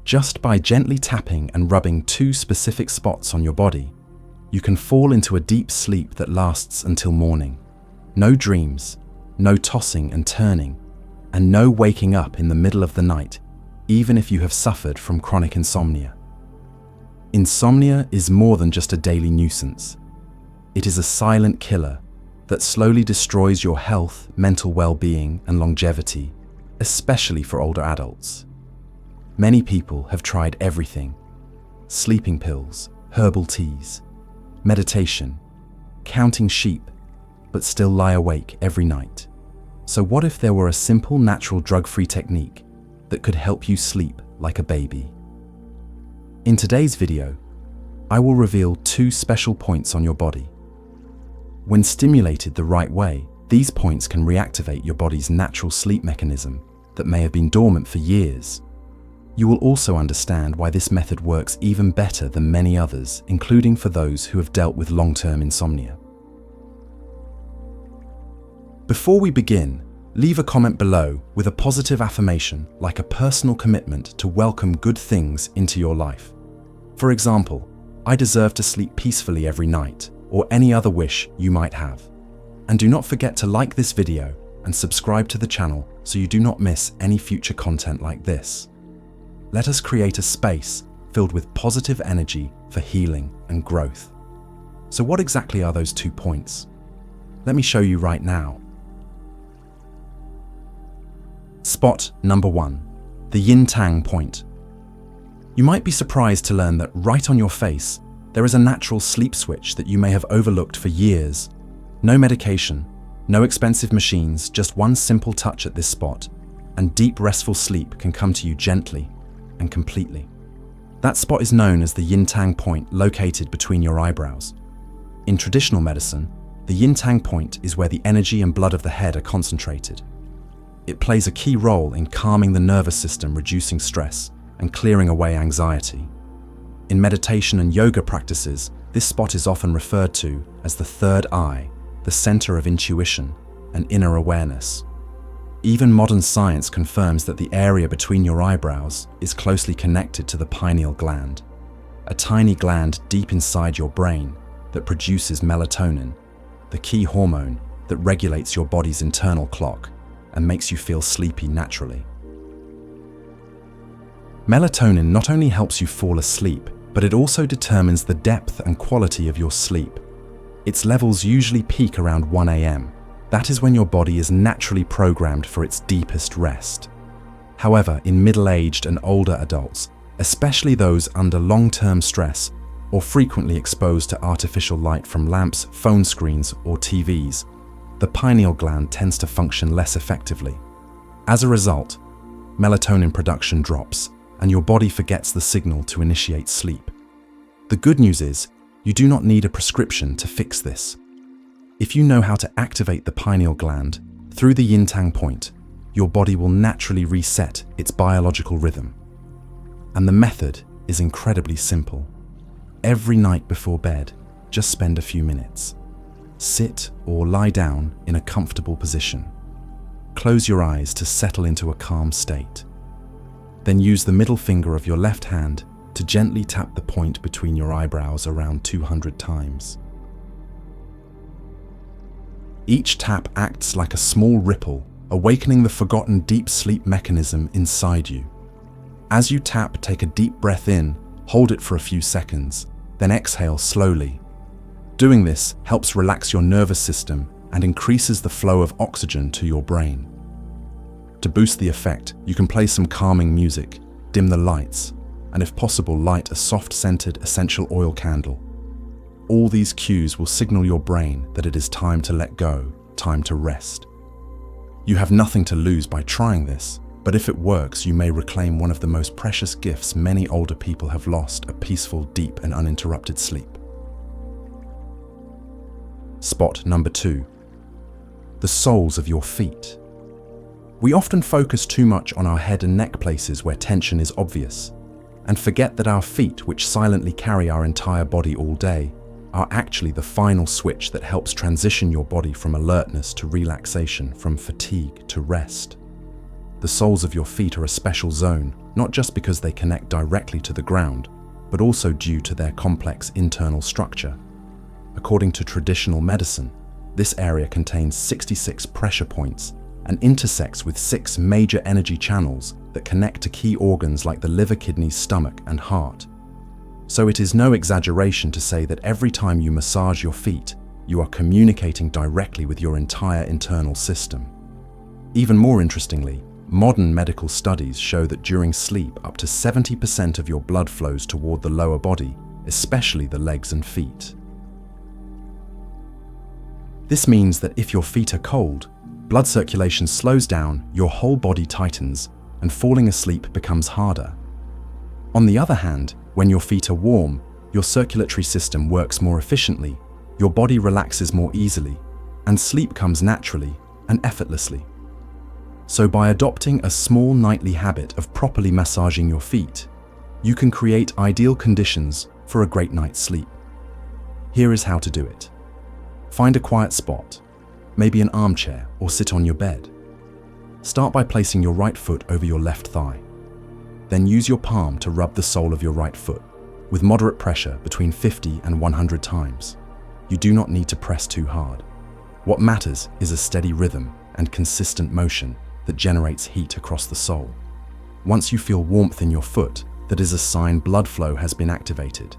Just by gently tapping and rubbing two specific spots on your body, you can fall into a deep sleep that lasts until morning. No dreams, no tossing and turning, and no waking up in the middle of the night, even if you have suffered from chronic insomnia. Insomnia is more than just a daily nuisance. It is a silent killer that slowly destroys your health, mental well-being, and longevity, especially for older adults. Many people have tried everything: sleeping pills, herbal teas, meditation, counting sheep, but still lie awake every night. So what if there were a simple, natural, drug-free technique that could help you sleep like a baby? In today's video, I will reveal two special points on your body. When stimulated the right way, these points can reactivate your body's natural sleep mechanism that may have been dormant for years. You will also understand why this method works even better than many others, including for those who have dealt with long-term insomnia. Before we begin, leave a comment below with a positive affirmation, like a personal commitment to welcome good things into your life. For example, "I deserve to sleep peacefully every night," or any other wish you might have. And do not forget to like this video and subscribe to the channel so you do not miss any future content like this. Let us create a space filled with positive energy for healing and growth. So what exactly are those 2 points? Let me show you right now. Spot number 1, the Yintang Point. You might be surprised to learn that right on your face, there is a natural sleep switch that you may have overlooked for years. No medication, no expensive machines, just one simple touch at this spot, and deep restful sleep can come to you gently and completely. That spot is known as the Yintang Point, located between your eyebrows. In traditional medicine, the Yintang Point is where the energy and blood of the head are concentrated. It plays a key role in calming the nervous system, reducing stress, and clearing away anxiety. In meditation and yoga practices, this spot is often referred to as the third eye, the center of intuition and inner awareness. Even modern science confirms that the area between your eyebrows is closely connected to the pineal gland, a tiny gland deep inside your brain that produces melatonin, the key hormone that regulates your body's internal clock and makes you feel sleepy naturally. Melatonin not only helps you fall asleep, but it also determines the depth and quality of your sleep. Its levels usually peak around 1 a.m. That is when your body is naturally programmed for its deepest rest. However, in middle-aged and older adults, especially those under long-term stress or frequently exposed to artificial light from lamps, phone screens, or TVs, the pineal gland tends to function less effectively. As a result, melatonin production drops, and your body forgets the signal to initiate sleep. The good news is, you do not need a prescription to fix this. If you know how to activate the pineal gland through the Yintang Point, your body will naturally reset its biological rhythm. And the method is incredibly simple. Every night before bed, just spend a few minutes. Sit or lie down in a comfortable position. Close your eyes to settle into a calm state. Then use the middle finger of your left hand to gently tap the point between your eyebrows around 200 times. Each tap acts like a small ripple, awakening the forgotten deep sleep mechanism inside you. As you tap, take a deep breath in, hold it for a few seconds, then exhale slowly. Doing this helps relax your nervous system and increases the flow of oxygen to your brain. To boost the effect, you can play some calming music, dim the lights, and if possible, light a soft-scented essential oil candle. All these cues will signal your brain that it is time to let go, time to rest. You have nothing to lose by trying this, but if it works, you may reclaim one of the most precious gifts many older people have lost: a peaceful, deep, and uninterrupted sleep. Spot number 2, the soles of your feet. We often focus too much on our head and neck places where tension is obvious, and forget that our feet, which silently carry our entire body all day, are actually the final switch that helps transition your body from alertness to relaxation, from fatigue to rest. the soles of your feet are a special zone, not just because they connect directly to the ground, but also due to their complex internal structure. According to traditional medicine, this area contains 66 pressure points and intersects with 6 major energy channels that connect to key organs like the liver, kidneys, stomach, and heart. So it is no exaggeration to say that every time you massage your feet, you are communicating directly with your entire internal system. Even more interestingly, modern medical studies show that during sleep, up to 70% of your blood flows toward the lower body, especially the legs and feet. This means that if your feet are cold, blood circulation slows down, your whole body tightens, and falling asleep becomes harder. On the other hand, when your feet are warm, your circulatory system works more efficiently, your body relaxes more easily, and sleep comes naturally and effortlessly. So by adopting a small nightly habit of properly massaging your feet, you can create ideal conditions for a great night's sleep. Here is how to do it. Find a quiet spot, maybe an armchair, or sit on your bed. Start by placing your right foot over your left thigh. Then use your palm to rub the sole of your right foot, with moderate pressure between 50 and 100 times. You do not need to press too hard. What matters is a steady rhythm and consistent motion that generates heat across the sole. Once you feel warmth in your foot, that is a sign blood flow has been activated.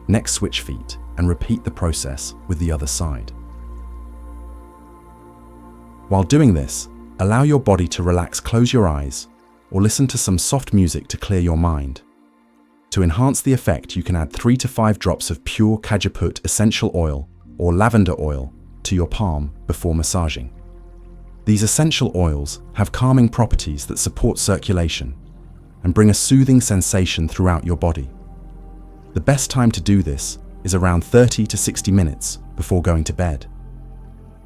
Next, switch feet and repeat the process with the other side. While doing this, allow your body to relax, close your eyes, or listen to some soft music to clear your mind. To enhance the effect, you can add 3 to 5 drops of pure cajeput essential oil or lavender oil to your palm before massaging. These essential oils have calming properties that support circulation and bring a soothing sensation throughout your body. The best time to do this is around 30 to 60 minutes before going to bed.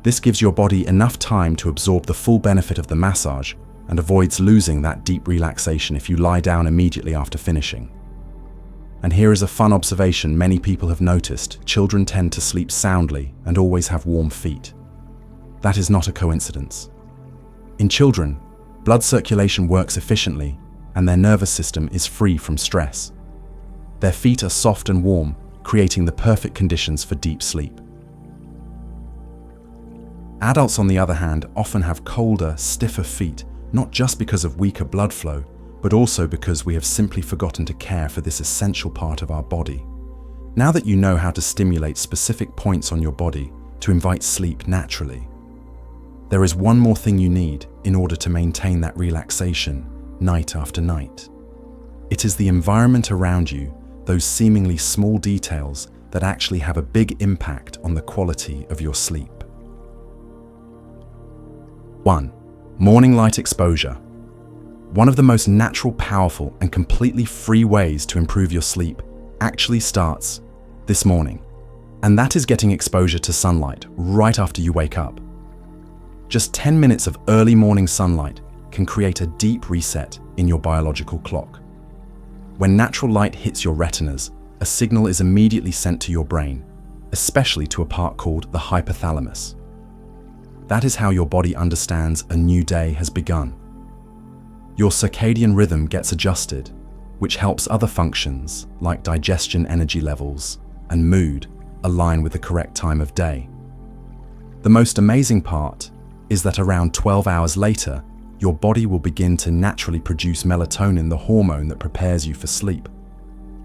This gives your body enough time to absorb the full benefit of the massage and avoids losing that deep relaxation if you lie down immediately after finishing. And here is a fun observation many people have noticed: children tend to sleep soundly and always have warm feet. That is not a coincidence. In children, blood circulation works efficiently and their nervous system is free from stress. Their feet are soft and warm, creating the perfect conditions for deep sleep. Adults, on the other hand, often have colder, stiffer feet, not just because of weaker blood flow, but also because we have simply forgotten to care for this essential part of our body. Now that you know how to stimulate specific points on your body to invite sleep naturally, there is one more thing you need in order to maintain that relaxation night after night. It is the environment around you, those seemingly small details that actually have a big impact on the quality of your sleep. 1. Morning light exposure. One of the most natural, powerful, and completely free ways to improve your sleep actually starts this morning, and that is getting exposure to sunlight right after you wake up. Just 10 minutes of early morning sunlight can create a deep reset in your biological clock. When natural light hits your retinas, a signal is immediately sent to your brain, especially to a part called the hypothalamus. That is how your body understands a new day has begun. Your circadian rhythm gets adjusted, which helps other functions like digestion, energy levels, and mood align with the correct time of day. The most amazing part is that around 12 hours later, your body will begin to naturally produce melatonin, the hormone that prepares you for sleep.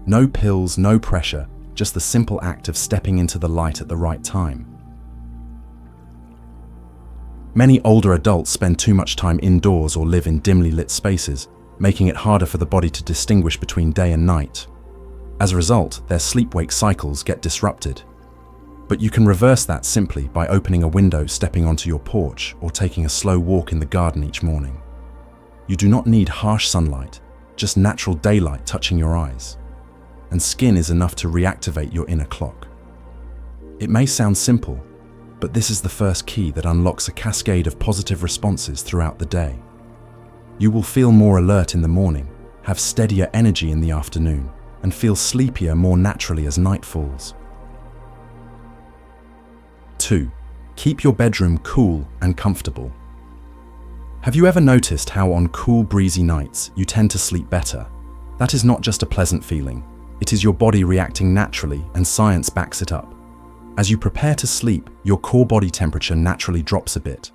No pills, no pressure, just the simple act of stepping into the light at the right time. Many older adults spend too much time indoors or live in dimly lit spaces, making it harder for the body to distinguish between day and night. As a result, their sleep-wake cycles get disrupted. But you can reverse that simply by opening a window, stepping onto your porch, or taking a slow walk in the garden each morning. You do not need harsh sunlight, just natural daylight touching your eyes. And skin is enough to reactivate your inner clock. It may sound simple, but this is the first key that unlocks a cascade of positive responses throughout the day. You will feel more alert in the morning, have steadier energy in the afternoon, and feel sleepier more naturally as night falls. 2. Keep your bedroom cool and comfortable. Have you ever noticed how on cool, breezy nights you tend to sleep better? That is not just a pleasant feeling. It is your body reacting naturally, and science backs it up. As you prepare to sleep, your core body temperature naturally drops a bit.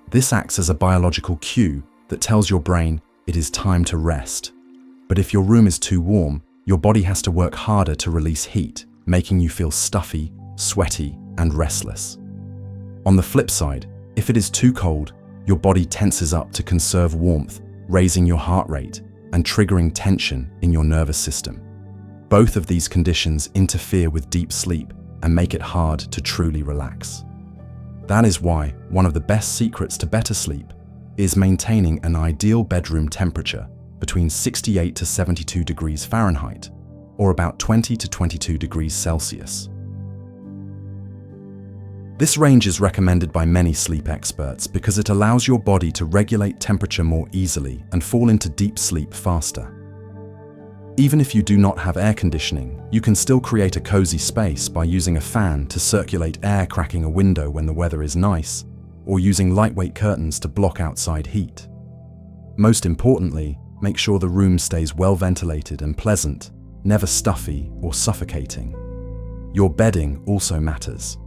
This acts as a biological cue that tells your brain it is time to rest. But if your room is too warm, your body has to work harder to release heat, making you feel stuffy, sweaty, and restless. On the flip side, if it is too cold, your body tenses up to conserve warmth, raising your heart rate and triggering tension in your nervous system. Both of these conditions interfere with deep sleep and make it hard to truly relax. That is why one of the best secrets to better sleep is maintaining an ideal bedroom temperature between 68 to 72 degrees Fahrenheit, or about 20 to 22 degrees Celsius. This range is recommended by many sleep experts because it allows your body to regulate temperature more easily and fall into deep sleep faster. Even if you do not have air conditioning, you can still create a cozy space by using a fan to circulate air, cracking a window when the weather is nice, or using lightweight curtains to block outside heat. Most importantly, make sure the room stays well ventilated and pleasant, never stuffy or suffocating. Your bedding also matters.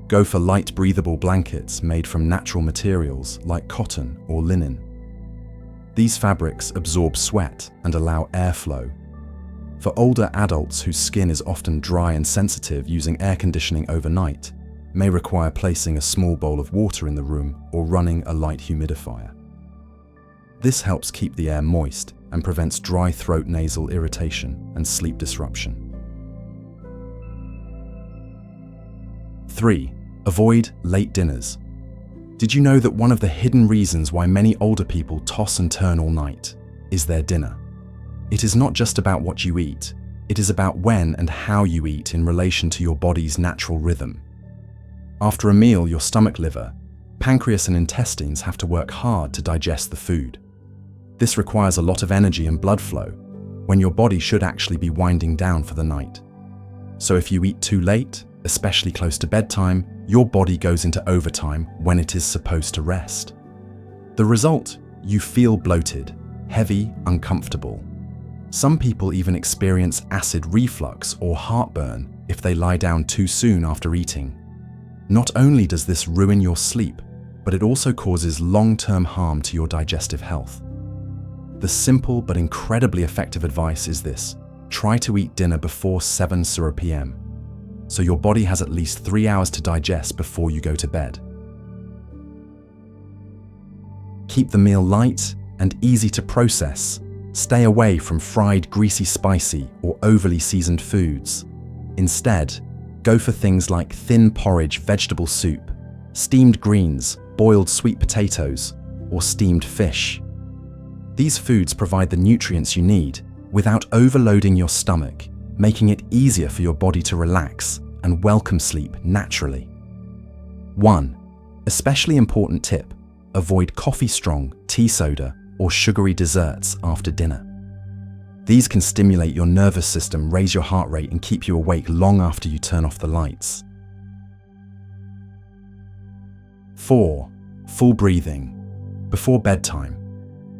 Go for light, breathable blankets made from natural materials like cotton or linen. These fabrics absorb sweat and allow airflow. For older adults whose skin is often dry and sensitive, using air conditioning overnight may require placing a small bowl of water in the room or running a light humidifier. This helps keep the air moist and prevents dry throat, nasal irritation, and sleep disruption. 3. Avoid late dinners. Did you know that one of the hidden reasons why many older people toss and turn all night is their dinner? It is not just about what you eat, it is about when and how you eat in relation to your body's natural rhythm. After a meal, your stomach, liver, pancreas, and intestines have to work hard to digest the food. This requires a lot of energy and blood flow when your body should actually be winding down for the night. So if you eat too late, especially close to bedtime, your body goes into overtime when it is supposed to rest. The result? You feel bloated, heavy, uncomfortable. Some people even experience acid reflux or heartburn if they lie down too soon after eating. Not only does this ruin your sleep, but it also causes long-term harm to your digestive health. The simple but incredibly effective advice is this: try to eat dinner before 7 p.m. so your body has at least 3 hours to digest before you go to bed. Keep the meal light and easy to process. Stay away from fried, greasy, spicy, or overly seasoned foods. Instead, go for things like thin porridge, vegetable soup, steamed greens, boiled sweet potatoes, or steamed fish. These foods provide the nutrients you need without overloading your stomach, making it easier for your body to relax and welcome sleep naturally. 1. Especially important tip: avoid coffee-strong, tea, soda, or sugary desserts after dinner. These can stimulate your nervous system, raise your heart rate, and keep you awake long after you turn off the lights. 4. Full breathing. Before bedtime,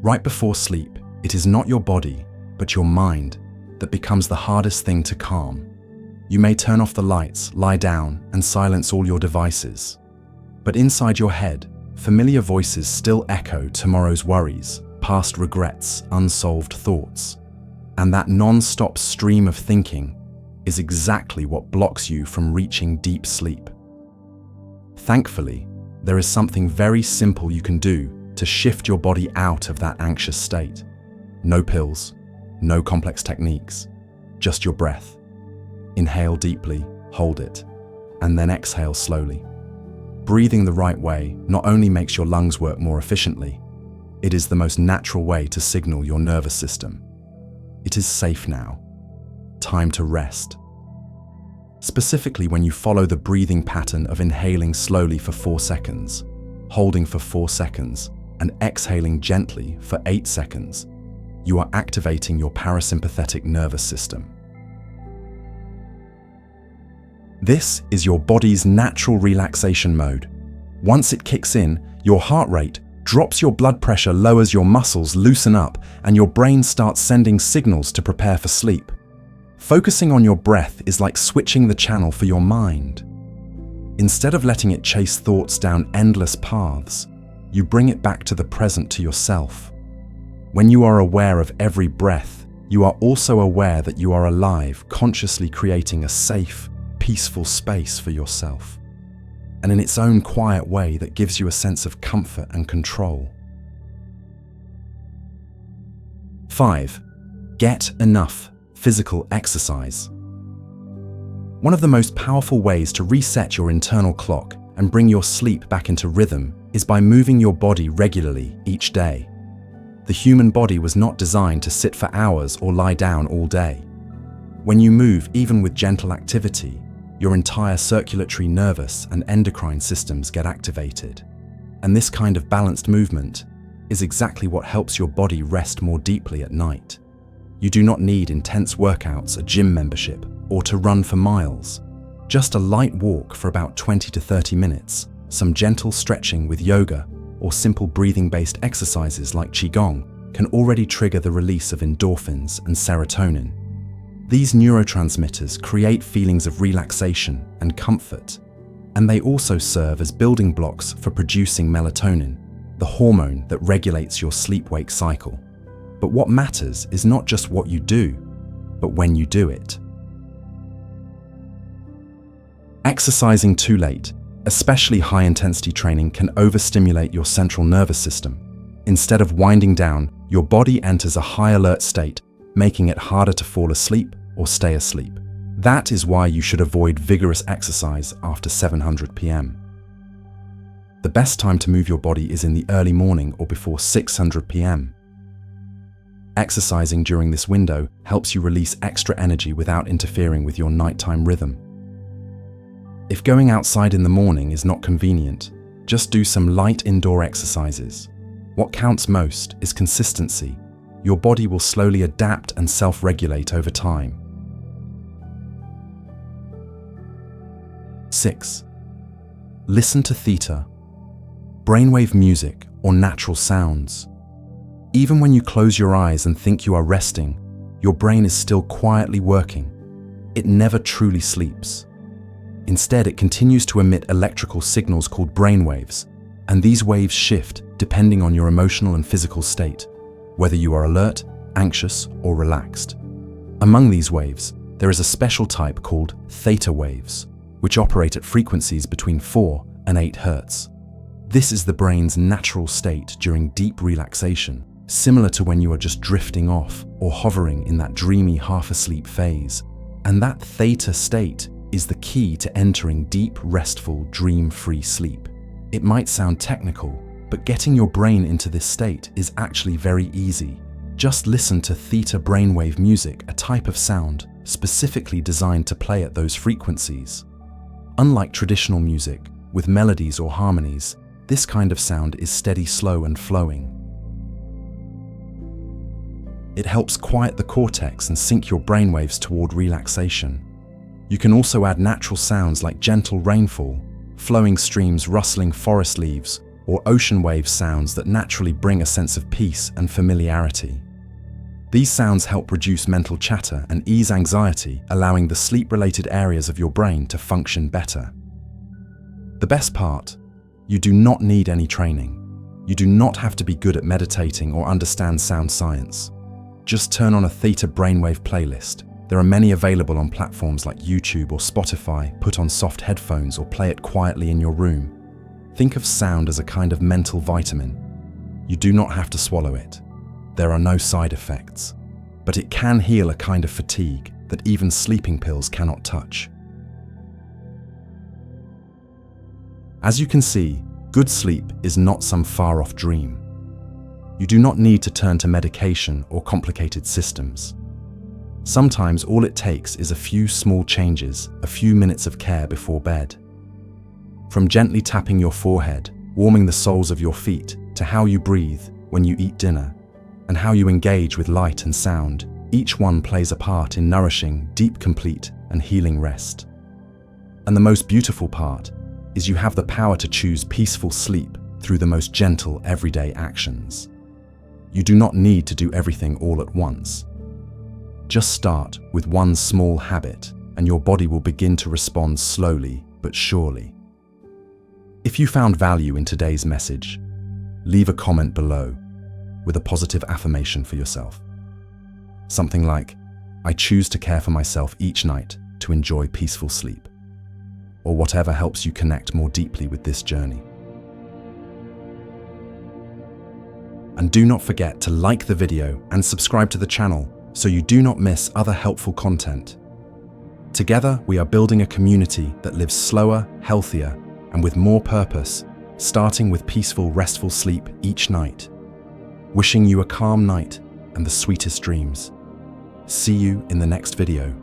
right before sleep, it is not your body, but your mind that becomes the hardest thing to calm. You may turn off the lights, lie down, and silence all your devices. But inside your head, familiar voices still echo tomorrow's worries, past regrets, unsolved thoughts. And that non-stop stream of thinking is exactly what blocks you from reaching deep sleep. Thankfully, there is something very simple you can do to shift your body out of that anxious state. No pills, no complex techniques, just your breath. Inhale deeply, hold it, and then exhale slowly. Breathing the right way not only makes your lungs work more efficiently, it is the most natural way to signal your nervous system. It is safe now. Time to rest. Specifically, when you follow the breathing pattern of inhaling slowly for 4 seconds, holding for 4 seconds, and exhaling gently for 8 seconds, you are activating your parasympathetic nervous system. This is your body's natural relaxation mode. Once it kicks in, your heart rate, Drops your blood pressure, lowers your muscles, loosen up, and your brain starts sending signals to prepare for sleep. Focusing on your breath is like switching the channel for your mind. Instead of letting it chase thoughts down endless paths, you bring it back to the present, to yourself. When you are aware of every breath, you are also aware that you are alive, consciously creating a safe, peaceful space for yourself. And in its own quiet way, that gives you a sense of comfort and control. 5. Get enough physical exercise. One of the most powerful ways to reset your internal clock and bring your sleep back into rhythm is by moving your body regularly each day. The human body was not designed to sit for hours or lie down all day. When you move, even with gentle activity, your entire circulatory, nervous, and endocrine systems get activated. And this kind of balanced movement is exactly what helps your body rest more deeply at night. You do not need intense workouts, a gym membership, or to run for miles. Just a light walk for about 20 to 30 minutes, some gentle stretching with yoga, or simple breathing-based exercises like Qigong can already trigger the release of endorphins and serotonin. These neurotransmitters create feelings of relaxation and comfort, and they also serve as building blocks for producing melatonin, the hormone that regulates your sleep-wake cycle. But what matters is not just what you do, but when you do it. Exercising too late, especially high-intensity training, can overstimulate your central nervous system. Instead of winding down, your body enters a high-alert state, making it harder to fall asleep or stay asleep. That is why you should avoid vigorous exercise after 700 p.m. The best time to move your body is in the early morning or before 600 p.m. Exercising during this window helps you release extra energy without interfering with your nighttime rhythm. If going outside in the morning is not convenient, just do some light indoor exercises. What counts most is consistency. Your body will slowly adapt and self-regulate over time. 6. Listen to Theta, brainwave music, or natural sounds. Even when you close your eyes and think you are resting, your brain is still quietly working. It never truly sleeps. Instead, it continues to emit electrical signals called brainwaves, and these waves shift depending on your emotional and physical state, whether you are alert, anxious, or relaxed. Among these waves, there is a special type called Theta waves, which operate at frequencies between 4 and 8 Hz. This is the brain's natural state during deep relaxation, similar to when you are just drifting off or hovering in that dreamy half-asleep phase. And that Theta state is the key to entering deep, restful, dream-free sleep. It might sound technical, but getting your brain into this state is actually very easy. Just listen to Theta brainwave music, a type of sound specifically designed to play at those frequencies. Unlike traditional music, with melodies or harmonies, this kind of sound is steady, slow, and flowing. It helps quiet the cortex and sync your brainwaves toward relaxation. You can also add natural sounds like gentle rainfall, flowing streams, rustling forest leaves, or ocean wave sounds that naturally bring a sense of peace and familiarity. These sounds help reduce mental chatter and ease anxiety, allowing the sleep-related areas of your brain to function better. The best part, you do not need any training. You do not have to be good at meditating or understand sound science. Just turn on a Theta brainwave playlist. There are many available on platforms like YouTube or Spotify. Put on soft headphones or play it quietly in your room. Think of sound as a kind of mental vitamin. You do not have to swallow it. There are no side effects, but it can heal a kind of fatigue that even sleeping pills cannot touch. As you can see, good sleep is not some far-off dream. You do not need to turn to medication or complicated systems. Sometimes all it takes is a few small changes, a few minutes of care before bed. From gently tapping your forehead, warming the soles of your feet, to how you breathe when you eat dinner, and how you engage with light and sound, each one plays a part in nourishing deep, complete, and healing rest. And the most beautiful part is you have the power to choose peaceful sleep through the most gentle everyday actions. You do not need to do everything all at once. Just start with one small habit, and your body will begin to respond slowly but surely. If you found value in today's message, leave a comment below with a positive affirmation for yourself. Something like, "I choose to care for myself each night to enjoy peaceful sleep," or whatever helps you connect more deeply with this journey. And do not forget to like the video and subscribe to the channel so you do not miss other helpful content. Together, we are building a community that lives slower, healthier, and with more purpose, starting with peaceful, restful sleep each night. Wishing you a calm night and the sweetest dreams. See you in the next video.